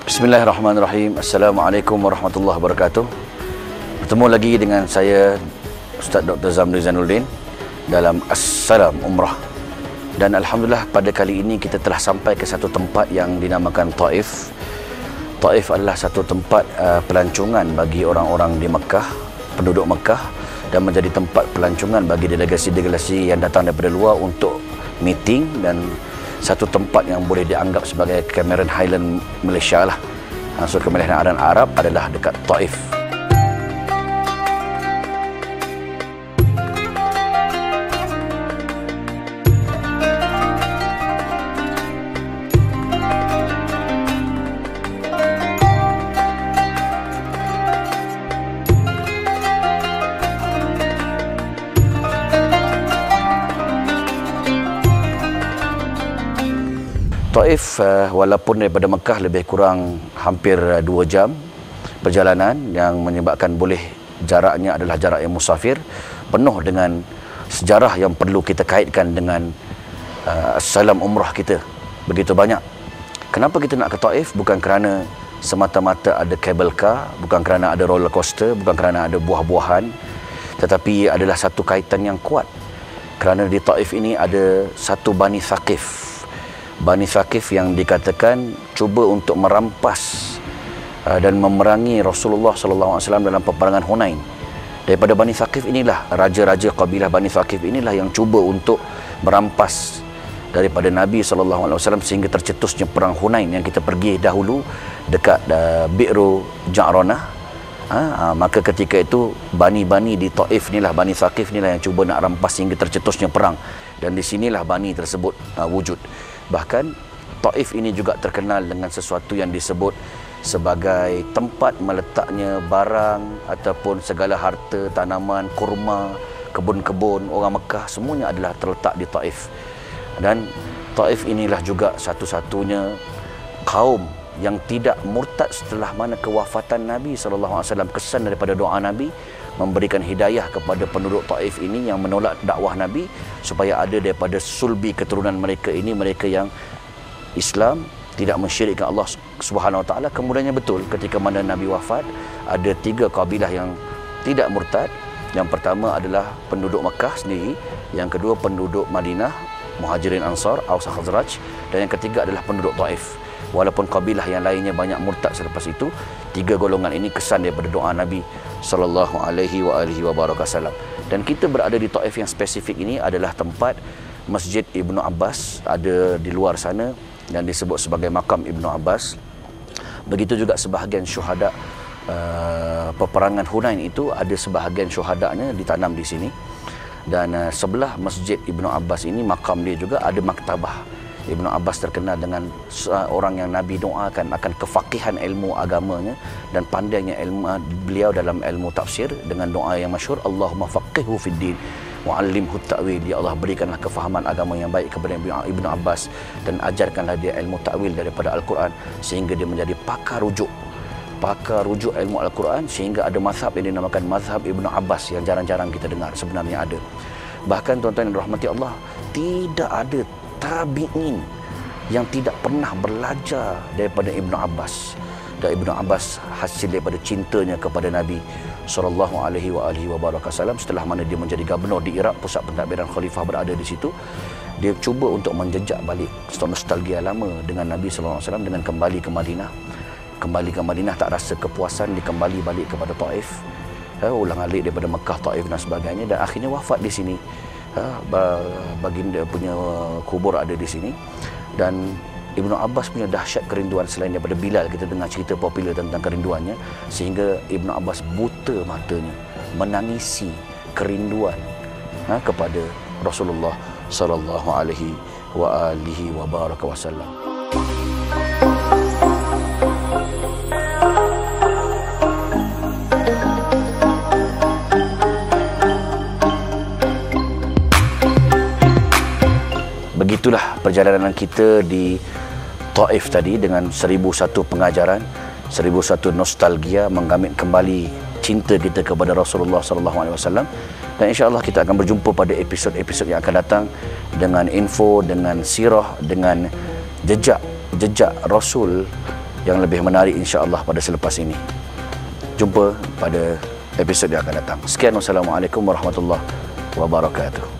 Bismillahirrahmanirrahim. Assalamualaikum warahmatullahi wabarakatuh. Bertemu lagi dengan saya Ustaz Dr. Zamri Zainuddin dalam Assalam Umrah. Dan alhamdulillah pada kali ini kita telah sampai ke satu tempat yang dinamakan Taif. Taif adalah satu tempat pelancongan bagi orang-orang di Mekah, penduduk Mekah, dan menjadi tempat pelancongan bagi delegasi-delegasi yang datang daripada luar untuk meeting, dan satu tempat yang boleh dianggap sebagai Cameron Highland Malaysia lah. So Kemuliaan Arab adalah dekat Taif. Taif walaupun daripada Mekah lebih kurang hampir 2 jam perjalanan, yang menyebabkan boleh jaraknya adalah jarak yang musafir, penuh dengan sejarah yang perlu kita kaitkan dengan salam umrah kita begitu banyak. Kenapa kita nak ke Taif? Bukan kerana semata-mata ada cable car, bukan kerana ada roller coaster, bukan kerana ada buah-buahan, tetapi adalah satu kaitan yang kuat kerana di Taif ini ada satu Bani Thaqif. Bani Thaqif yang dikatakan cuba untuk merampas dan memerangi Rasulullah SAW dalam peperangan Hunain. Daripada Bani Thaqif inilah, raja-raja kabilah Bani Thaqif inilah yang cuba untuk merampas daripada Nabi SAW sehingga tercetusnya perang Hunain yang kita pergi dahulu dekat Bi'ru Ja'ranah. Maka ketika itu Bani-Bani di Taif inilah, Bani Thaqif inilah yang cuba nak rampas sehingga tercetusnya perang, dan di sinilah Bani tersebut wujud. Bahkan Taif ini juga terkenal dengan sesuatu yang disebut sebagai tempat meletaknya barang ataupun segala harta, tanaman, kurma, kebun-kebun orang Mekah, semuanya adalah terletak di Taif. Dan Taif inilah juga satu-satunya kaum yang tidak murtad setelah mana kewafatan Nabi SAW. Kesan daripada doa Nabi memberikan hidayah kepada penduduk Taif ini yang menolak dakwah Nabi, supaya ada daripada sulbi keturunan mereka ini, mereka yang Islam, tidak mensyirikkan Allah Subhanahu Wa Taala. Kemudiannya betul ketika mana Nabi wafat, ada 3 kabilah yang tidak murtad. Yang pertama adalah penduduk Mekah sendiri, yang kedua penduduk Madinah, Muhajirin Ansar, Aus Khazraj, dan yang ketiga adalah penduduk Taif. Walaupun kabilah yang lainnya banyak murtad selepas itu, 3 golongan ini kesan daripada doa Nabi sallallahu alaihi wasallam. Dan kita berada di Taif yang spesifik ini adalah tempat Masjid Ibnu Abbas ada di luar sana dan disebut sebagai makam Ibnu Abbas. Begitu juga sebahagian syuhada peperangan Hunain itu, ada sebahagian syuhadanya ditanam di sini. Dan sebelah Masjid Ibnu Abbas ini, makam dia juga ada maktabah. Ibnu Abbas terkenal dengan orang yang Nabi doakan akan kefakihan ilmu agamanya dan pandainya ilmu beliau dalam ilmu tafsir dengan doa yang masyhur, Allahumma faqihhu fid din wa 'allimhu ta'wil. Ya Allah, berikanlah kefahaman agama yang baik kepada Ibnu Abbas dan ajarkanlah dia ilmu ta'wil daripada Al-Quran sehingga dia menjadi pakar rujuk ilmu Al-Quran, sehingga ada mazhab yang dinamakan mazhab Ibnu Abbas yang jarang-jarang kita dengar, sebenarnya ada. Bahkan tuan-tuan yang dirahmati Allah, tidak ada tabi'in yang tidak pernah belajar daripada Ibnu Abbas. Dan Ibnu Abbas hasil daripada cintanya kepada Nabi sallallahu alaihi wasallam. Setelah mana dia menjadi gubernur di Iraq, pusat pentadbiran khalifah berada di situ, dia cuba untuk menjejak balik nostalgia lama dengan Nabi sallallahu alaihi wasallam dengan kembali ke Madinah. Kembali ke Madinah tak rasa kepuasan, dia kembali balik kepada Taif. Ulang-alik daripada Mekah, Taif dan sebagainya, dan akhirnya wafat di sini. Baginda punya kubur ada di sini. Dan Ibnu Abbas punya dahsyat kerinduan, selain daripada Bilal kita dengar cerita popular tentang kerinduannya, sehingga Ibnu Abbas buta matanya menangisi kerinduan kepada Rasulullah sallallahu alaihi wasallam. Begitulah perjalanan kita di Taif tadi dengan 1001 pengajaran, 1001 nostalgia, menggamit kembali cinta kita kepada Rasulullah SAW. Dan insya-Allah kita akan berjumpa pada episod-episod yang akan datang dengan info, dengan sirah, dengan jejak Rasul yang lebih menarik insya-Allah pada selepas ini. Jumpa pada episod yang akan datang. Sekian, wassalamualaikum warahmatullahi wabarakatuh.